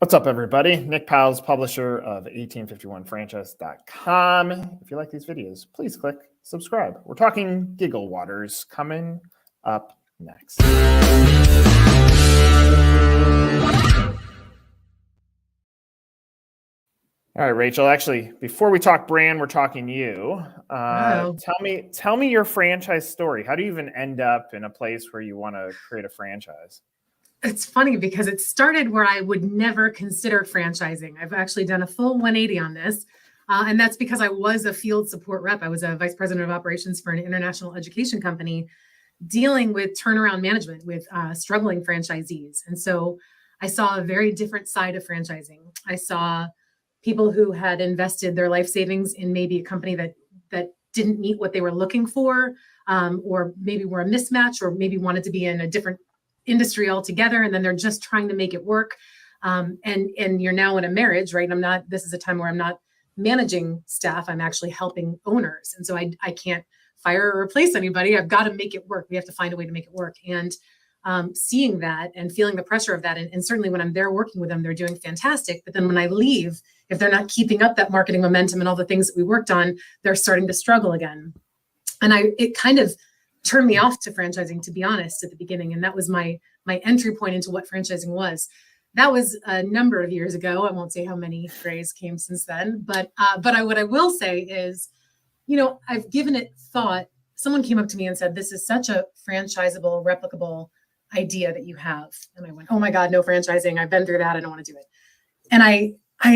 What's up, everybody? Nick Powell's publisher of 1851franchise.com. If you like these videos, please click subscribe. We're talking Gigglewaters coming up next. All right, Rachel, actually, before we talk brand, we're talking you. Tell me your franchise story. How do you even end up in a place where you want to create a franchise? It's funny because it started where I would never consider franchising. I've actually done a full 180 on this. And that's because I was a field support rep. I was a vice president of operations for an international education company dealing with turnaround management with struggling franchisees. And so I saw a very different side of franchising. I saw people who had invested their life savings in maybe a company that didn't meet what they were looking for, or maybe were a mismatch, or maybe wanted to be in a different industry altogether, and then they're just trying to make it work. And you're now in a marriage, right? And this is a time where I'm not managing staff, I'm actually helping owners. And so I can't fire or replace anybody. I've got to make it work. We have to find a way to make it work. And seeing that and feeling the pressure of that, and certainly when I'm there working with them, they're doing fantastic. But then when I leave, if they're not keeping up that marketing momentum and all the things that we worked on, they're starting to struggle again. And it kind of turned me off to franchising, to be honest, at the beginning. And that was my entry point into what franchising was. That was a number of years ago. I won't say how many strays came since then, but what I will say is, I've given it thought. Someone came up to me and said, "This is such a franchisable, replicable idea that you have." And I went, "Oh my God, no franchising. I've been through that. I don't want to do it." And I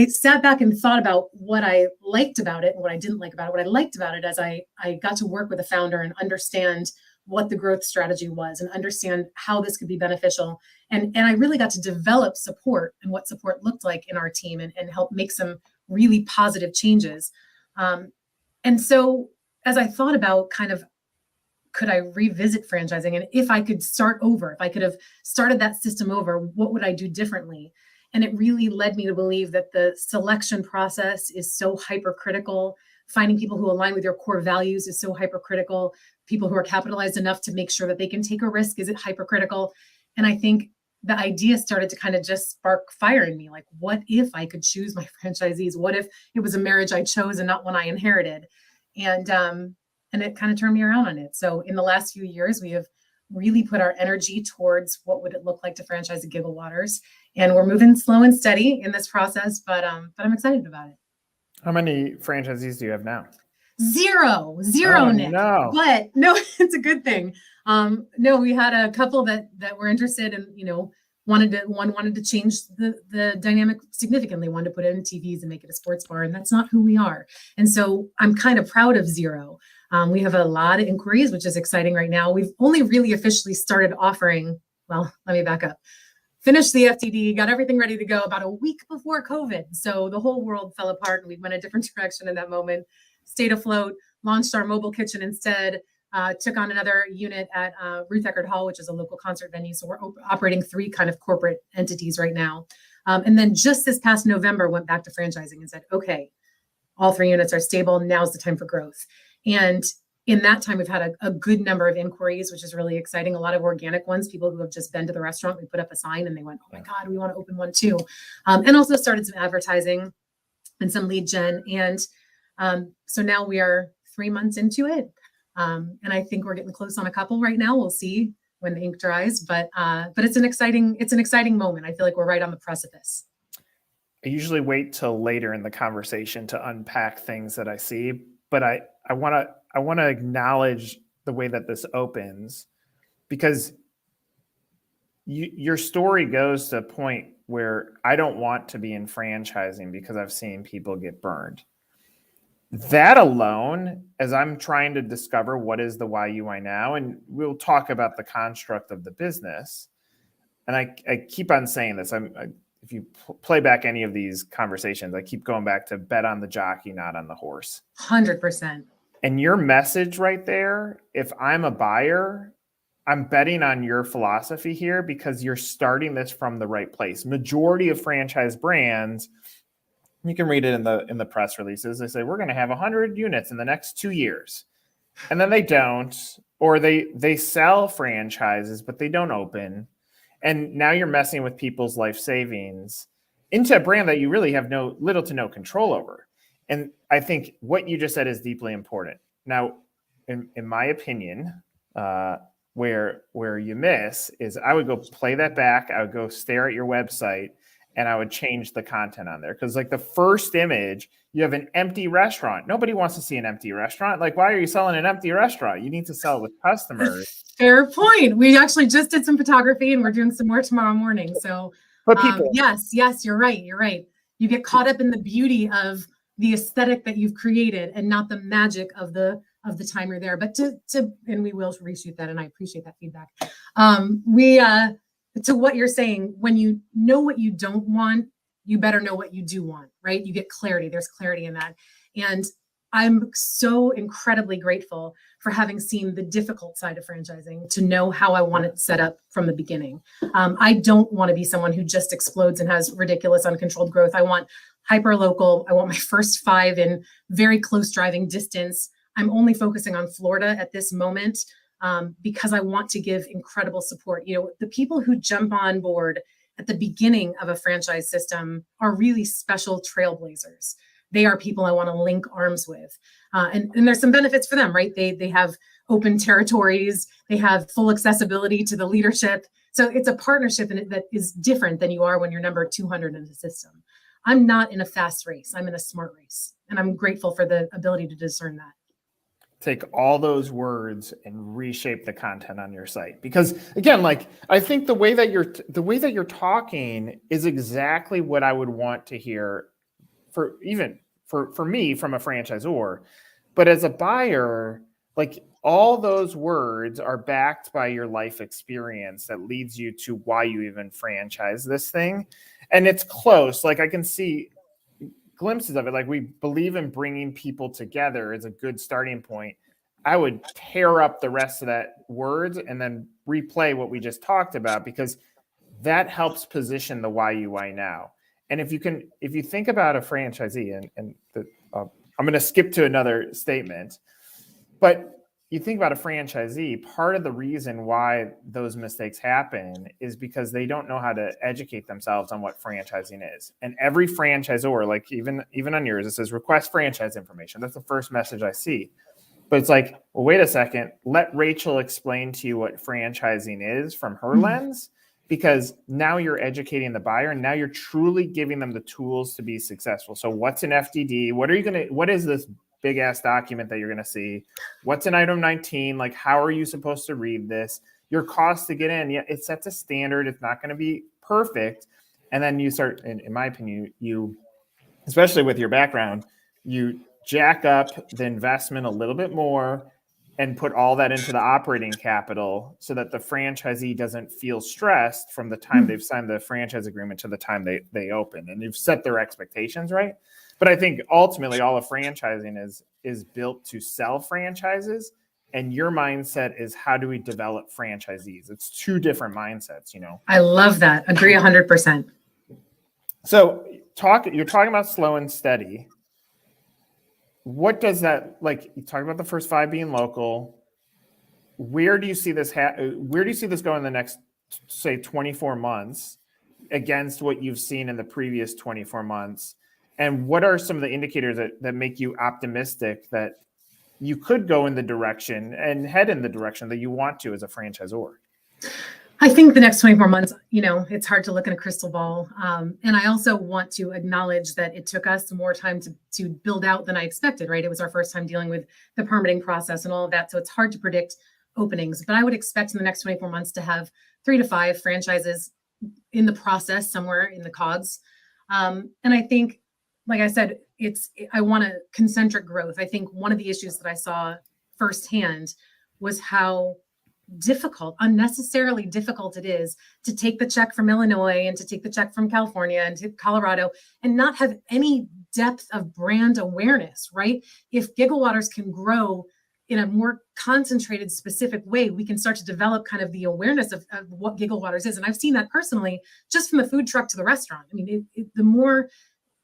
sat back and thought about what I liked about it and what I didn't like about it. What I liked about it is I got to work with a founder and understand what the growth strategy was and understand how this could be beneficial. And I really got to develop support and what support looked like in our team and help make some really positive changes. And so as I thought about could I revisit franchising, and if I could start over, if I could have started that system over, what would I do differently? And it really led me to believe that the selection process is so hypercritical. Finding people who align with your core values is so hypercritical. People who are capitalized enough to make sure that they can take a risk, is it hypercritical? And I think the idea started to kind of just spark fire in me. Like, what if I could choose my franchisees? What if it was a marriage I chose and not one I inherited? And it kind of turned me around on it. So in the last few years, we have really put our energy towards what would it look like to franchise a Gigglewaters. And we're moving slow and steady in this process, but I'm excited about it. How many franchisees do you have now? Zero, Nick. No. But no, it's a good thing. No, we had a couple that were interested and, wanted to change the dynamic significantly, wanted to put in TVs and make it a sports bar. And that's not who we are. And so I'm kind of proud of zero. We have a lot of inquiries, which is exciting right now. We've only really officially started offering, well, let me back up. Finished the FTD, got everything ready to go about a week before COVID. So the whole world fell apart and we went a different direction in that moment. Stayed afloat, launched our mobile kitchen instead, took on another unit at Ruth Eckerd Hall, which is a local concert venue. So we're operating 3 kind of corporate entities right now. And then just this past November, went back to franchising and said, okay, all 3 units are stable. Now's the time for growth. And in that time, we've had a good number of inquiries, which is really exciting. A lot of organic ones, people who have just been to the restaurant. We put up a sign and they went, "Oh my God, we want to open one too." And also started some advertising and some lead gen. And so now we are 3 months into it. And I think we're getting close on a couple right now. We'll see when the ink dries, but it's an exciting moment. I feel like we're right on the precipice. I usually wait till later in the conversation to unpack things that I see, but I want to acknowledge the way that this opens, because your story goes to a point where I don't want to be in franchising because I've seen people get burned. That alone, as I'm trying to discover what is the YUI now, and we'll talk about the construct of the business, and I keep on saying this. If you play back any of these conversations, I keep going back to bet on the jockey, not on the horse. 100%. And your message right there, if I'm a buyer, I'm betting on your philosophy here because you're starting this from the right place. Majority of franchise brands, you can read it in the press releases. They say, we're going to have 100 units in the next 2 years. And then they don't, or they sell franchises, but they don't open. And now you're messing with people's life savings. into a brand that you really have little to no control over. And I think what you just said is deeply important. Now, in my opinion, where you miss is I would go play that back. I would go stare at your website and I would change the content on there. Because like the first image, you have an empty restaurant. Nobody wants to see an empty restaurant. Like, why are you selling an empty restaurant? You need to sell it with customers. Fair point. We actually just did some photography and we're doing some more tomorrow morning. So But people, yes, you're right. You're right. You get caught up in the beauty of the aesthetic that you've created and not the magic of the time you're there. But and we will reshoot that, and I appreciate that feedback. To what you're saying, when you know what you don't want, you better know what you do want, right? You get clarity. There's clarity in that. And I'm so incredibly grateful for having seen the difficult side of franchising, to know how I want it set up from the beginning. I don't want to be someone who just explodes and has ridiculous uncontrolled growth. I want hyper local. I want my first 5 in very close driving distance. I'm only focusing on Florida at this moment because I want to give incredible support. You know, the people who jump on board at the beginning of a franchise system are really special trailblazers. They are people I want to link arms with. And there's some benefits for them, right? They have open territories. They have full accessibility to the leadership. So it's a partnership that is different than you are when you're number 200 in the system. I'm not in a fast race. I'm in a smart race. And I'm grateful for the ability to discern that. Take all those words and reshape the content on your site. Because again, like I think the way that you're talking is exactly what I would want to hear for me from a franchisor. But as a buyer, like all those words are backed by your life experience that leads you to why you even franchise this thing. And it's close. Like I can see glimpses of it. Like we believe in bringing people together is a good starting point. I would tear up the rest of that words and then replay what we just talked about, because that helps position the why you why now. And if you think about a franchisee, I'm going to skip to another statement, but you think about a franchisee, part of the reason why those mistakes happen is because they don't know how to educate themselves on what franchising is. And every franchisor, like even on yours, it says request franchise information. That's the first message I see. But it's like, well, wait a second, let Rachel explain to you what franchising is from her lens, because now you're educating the buyer and now you're truly giving them the tools to be successful. So what's an FDD? What is this big ass document that you're going to see? What's an item 19? Like, how are you supposed to read this? Your cost to get in. Yeah, it sets a standard. It's not going to be perfect. And then you start, in my opinion, you, especially with your background, you jack up the investment a little bit more and put all that into the operating capital so that the franchisee doesn't feel stressed from the time they've signed the franchise agreement to the time they open. And you've set their expectations right. But I think ultimately all of franchising is built to sell franchises, and your mindset is how do we develop franchisees? It's two different mindsets, you know. I love that. Agree 100%. So you're talking about slow and steady. What does that, like, you talk about the first 5 being local. Where do you see this where do you see this going in the next, say, 24 months against what you've seen in the previous 24 months? And what are some of the indicators that make you optimistic that you could go in the direction and head in the direction that you want to as a franchisor? I think the next 24 months, you know, it's hard to look in a crystal ball. And I also want to acknowledge that it took us more time to build out than I expected, right? It was our first time dealing with the permitting process and all of that. So it's hard to predict openings, but I would expect in the next 24 months to have 3 to 5 franchises in the process somewhere in the cogs. And I think, like I said, I want a concentric growth. I think one of the issues that I saw firsthand was how unnecessarily difficult it is to take the check from Illinois and to take the check from California and to Colorado and not have any depth of brand awareness, right? If Gigglewaters can grow in a more concentrated, specific way, we can start to develop kind of the awareness of what Gigglewaters is. And I've seen that personally, just from the food truck to the restaurant. I mean, the more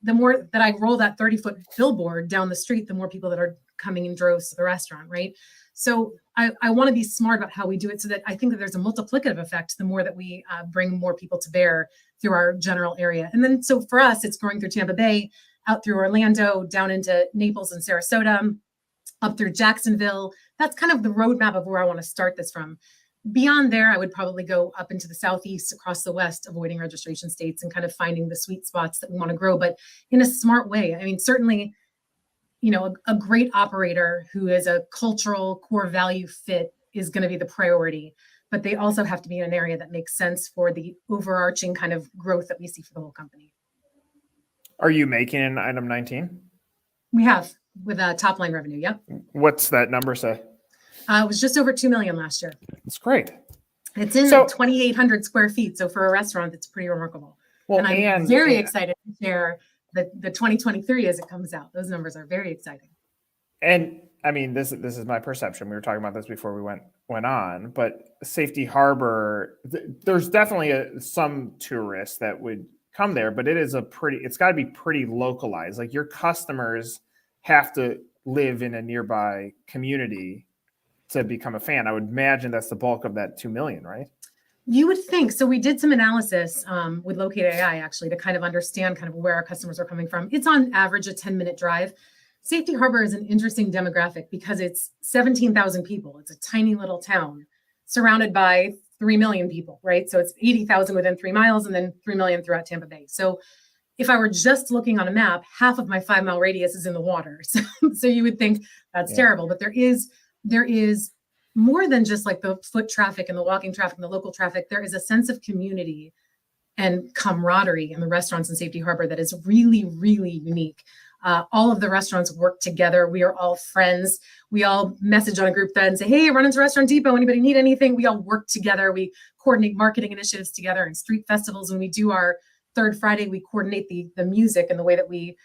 that I roll that 30-foot billboard down the street, the more people that are coming in droves to the restaurant, right? So I want to be smart about how we do it so that I think that there's a multiplicative effect the more that we bring more people to bear through our general area. And then, so for us, it's growing through Tampa Bay, out through Orlando, down into Naples and Sarasota, up through Jacksonville. That's kind of the roadmap of where I want to start this from. Beyond there, I would probably go up into the Southeast, across the West, avoiding registration states and kind of finding the sweet spots that we want to grow, but in a smart way. I mean, certainly, a great operator who is a cultural core value fit is going to be the priority, but they also have to be in an area that makes sense for the overarching kind of growth that we see for the whole company. Are you making item 19? We have, with top line revenue. Yep. What's that number say? It was just over 2 million last year. That's great. It's in 2,800 square feet. So for a restaurant, it's pretty remarkable. Well, and I'm very excited to share the 2023 as it comes out. Those numbers are very exciting. And I mean, this is my perception. We were talking about this before we went on, but Safety Harbor, there's definitely some tourists that would come there, but it's got to be pretty localized. Like, your customers have to live in a nearby community to become a fan. I would imagine that's the bulk of that 2 million, right? You would think. So we did some analysis with Locate AI, actually, to kind of understand kind of where our customers are coming from. It's on average a 10-minute drive. Safety Harbor is an interesting demographic because it's 17,000 people. It's a tiny little town surrounded by 3 million people, right? So it's 80,000 within 3 miles and then 3 million throughout Tampa Bay. So if I were just looking on a map, half of my 5-mile radius is in the water. So you would think that's terrible, but there is more than just like the foot traffic and the walking traffic and the local traffic. There is a sense of community and camaraderie in the restaurants in Safety Harbor that is really, really unique. All of the restaurants work together. We are all friends. We all message on a group thread and say, hey, run into Restaurant Depot. Anybody need anything? We all work together. We coordinate marketing initiatives together and street festivals. When we do our third Friday, we coordinate the music and the way that we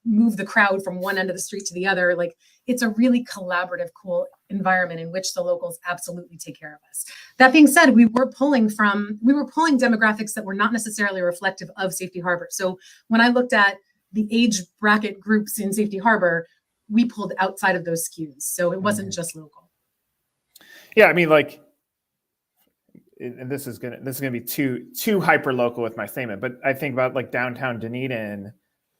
move the crowd from one end of the street to the other. Like, it's a really collaborative, cool environment in which the locals absolutely take care of us. That being said, we were pulling demographics that were not necessarily reflective of Safety Harbor. So when I looked at the age bracket groups in Safety Harbor, we pulled outside of those SKUs. So it wasn't just local. Yeah, I mean, like, and this is gonna be too hyper local with my statement, but I think about like downtown Dunedin,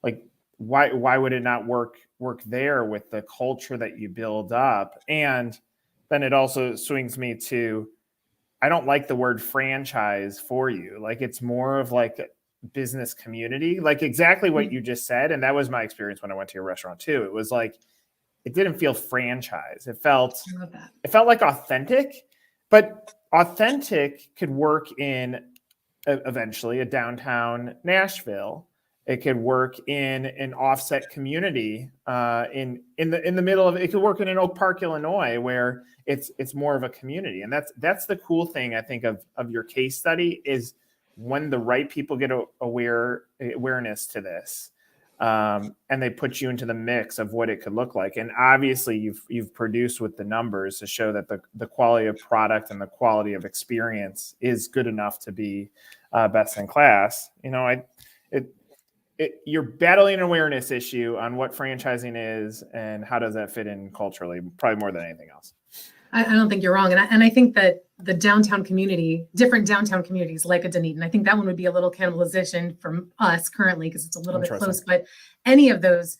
like why would it not work there with the culture that you build up? And then it also swings me to, I don't like the word franchise for you. Like, it's more of like a business community, like exactly what you just said. And that was my experience when I went to your restaurant too. It was like, it didn't feel franchise. It felt like authentic, but authentic could work in eventually a downtown Nashville. It could work in an offset community in the middle of it. It could work in an Oak Park, Illinois, where it's more of a community. And that's the cool thing, I think, of your case study, is when the right people get awareness to this, and they put you into the mix of what it could look like. And obviously you've produced with the numbers to show that the quality of product and the quality of experience is good enough to be best in class. You're battling an awareness issue on what franchising is and how does that fit in culturally, probably more than anything else. I don't think you're wrong. And I think that the downtown community, different downtown communities like a Dunedin, I think that one would be a little cannibalization from us currently because it's a little bit close, but any of those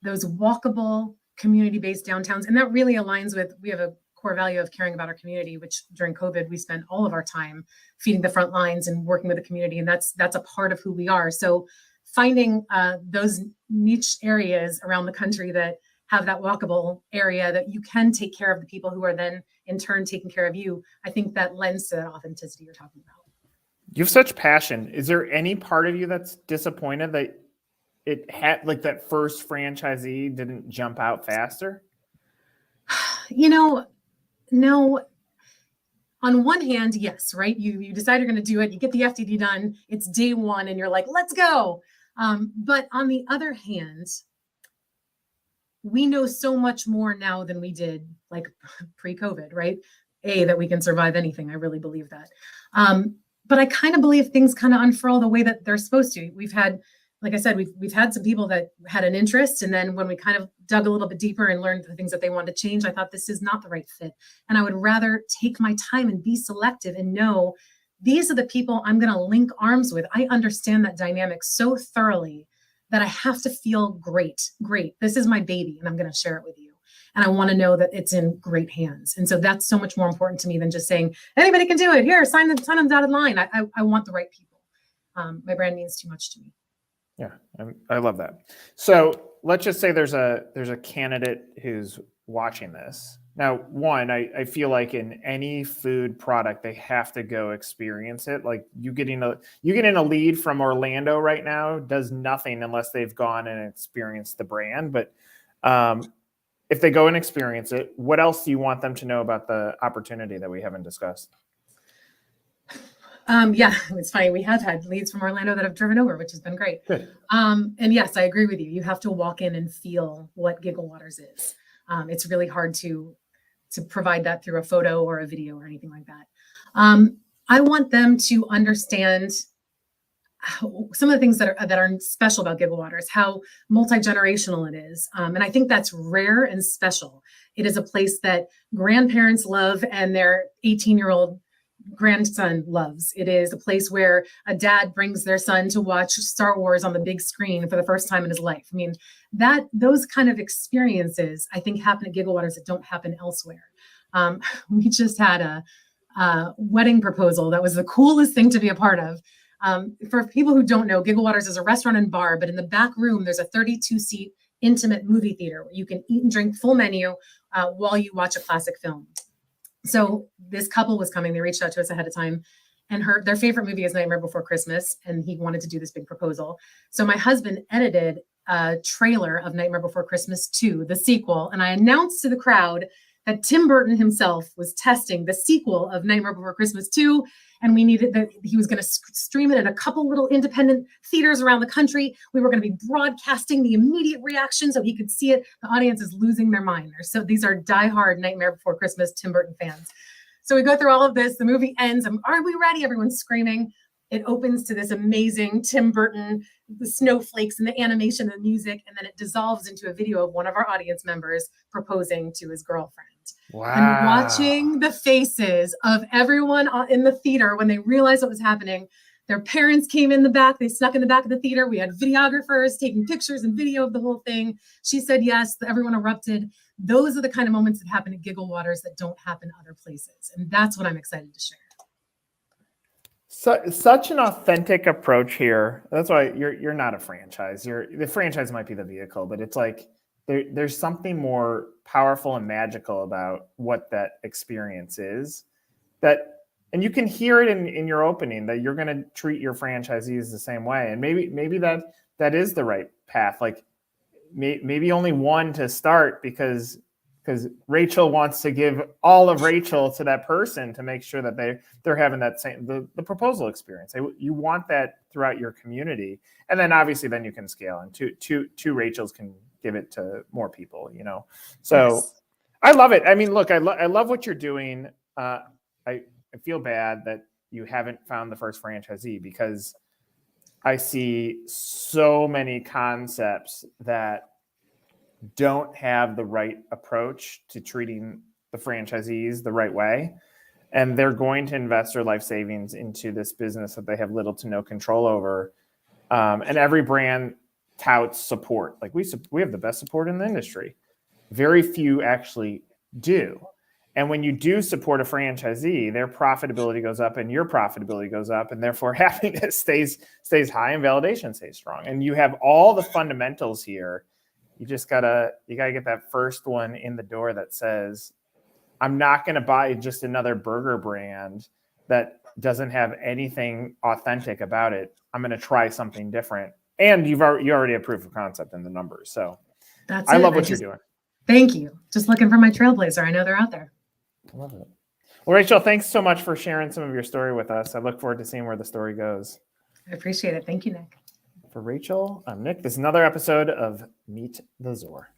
walkable community-based downtowns, and that really aligns with, we have a core value of caring about our community, which during COVID, we spent all of our time feeding the front lines and working with the community. And that's a part of who we are. So finding those niche areas around the country that have that walkable area that you can take care of the people who are then in turn taking care of you, I think that lends to that authenticity you're talking about. You have such passion. Is there any part of you that's disappointed that it had, like, that first franchisee didn't jump out faster? No. On one hand, yes, right? You decide you're going to do it. You get the FDD done. It's day one and you're like, let's go. But on the other hand, we know so much more now than we did like pre-COVID, right? That we can survive anything. I really believe that. But I kind of believe things kind of unfurl the way that they're supposed to. We've had, like I said, we've had some people that had an interest. And then when we kind of dug a little bit deeper and learned the things that they wanted to change, I thought this is not the right fit. And I would rather take my time and be selective and know these are the people I'm going to link arms with. I understand that dynamic so thoroughly that I have to feel great. This is my baby and I'm going to share it with you. And I want to know that it's in great hands. And so that's so much more important to me than just saying, anybody can do it. Here, sign them dotted line. I want the right people. My brand means too much to me. Yeah, I love that. So let's just say there's a candidate who's watching this. Now, one, I feel like in any food product, they have to go experience it. Like you getting a lead from Orlando right now does nothing unless they've gone and experienced the brand. But if they go and experience it, what else do you want them to know about the opportunity that we haven't discussed? Yeah, it's funny. We have had leads from Orlando that have driven over, which has been great. Good. And yes, I agree with you. You have to walk in and feel what Gigglewaters is. It's really hard to provide that through a photo or a video or anything like that. I want them to understand some of the things that are special about Gigglewaters, how multi-generational it is. And I think that's rare and special. It is a place that grandparents love and their 18-year-old grandson loves. It is a place where a dad brings their son to watch Star Wars on the big screen for the first time in his life. I mean, those kind of experiences, I think, happen at Gigglewaters that don't happen elsewhere. We just had a wedding proposal that was the coolest thing to be a part of. For people who don't know, Gigglewaters is a restaurant and bar, but in the back room, there's a 32-seat intimate movie theater where you can eat and drink full menu while you watch a classic film. So this couple was coming. They reached out to us ahead of time, and their favorite movie is Nightmare Before Christmas, and he wanted to do this big proposal. So my husband edited a trailer of Nightmare Before Christmas 2, the sequel, and I announced to the crowd that Tim Burton himself was testing the sequel of Nightmare Before Christmas 2, and we needed that he was going to stream it at a couple little independent theaters around the country. We were going to be broadcasting the immediate reaction so he could see it. The audience is losing their mind. So these are diehard Nightmare Before Christmas Tim Burton fans. So we go through all of this. The movie ends. Are we ready? Everyone's screaming. It opens to this amazing Tim Burton, the snowflakes and the animation and the music, and then it dissolves into a video of one of our audience members proposing to his girlfriend. Wow. And watching the faces of everyone in the theater when they realized what was happening. Their parents came in the back. They snuck in the back of the theater. We had videographers taking pictures and video of the whole thing. She said yes. Everyone erupted. Those are the kind of moments that happen at Gigglewaters that don't happen other places. And that's what I'm excited to share. Such an authentic approach here. That's why you're not a franchise. The franchise might be the vehicle, but it's like there's something more powerful and magical about what that experience is. And you can hear it in your opening that you're going to treat your franchisees the same way. And maybe that is the right path. Like maybe only one to start because Rachel wants to give all of Rachel to that person to make sure that they're having that same the proposal experience. You want that throughout your community, and then obviously then you can scale, and two Rachels can give it to more people. So yes. I love it. I mean, look, I love what you're doing. I feel bad that you haven't found the first franchisee because I see so many concepts that don't have the right approach to treating the franchisees the right way. And they're going to invest their life savings into this business that they have little to no control over. And every brand touts support. Like we have the best support in the industry. Very few actually do. And when you do support a franchisee, their profitability goes up and your profitability goes up, and therefore happiness stays high and validation stays strong. And you have all the fundamentals here. You just gotta get that first one in the door that says, I'm not going to buy just another burger brand that doesn't have anything authentic about it. I'm going to try something different. And you already have proof of concept in the numbers. So I love what you're doing. Thank you. Just looking for my trailblazer. I know they're out there. I love it. Well, Rachel, thanks so much for sharing some of your story with us. I look forward to seeing where the story goes. I appreciate it. Thank you, Nick. For Rachel, I'm Nick. This is another episode of Meet the Zor.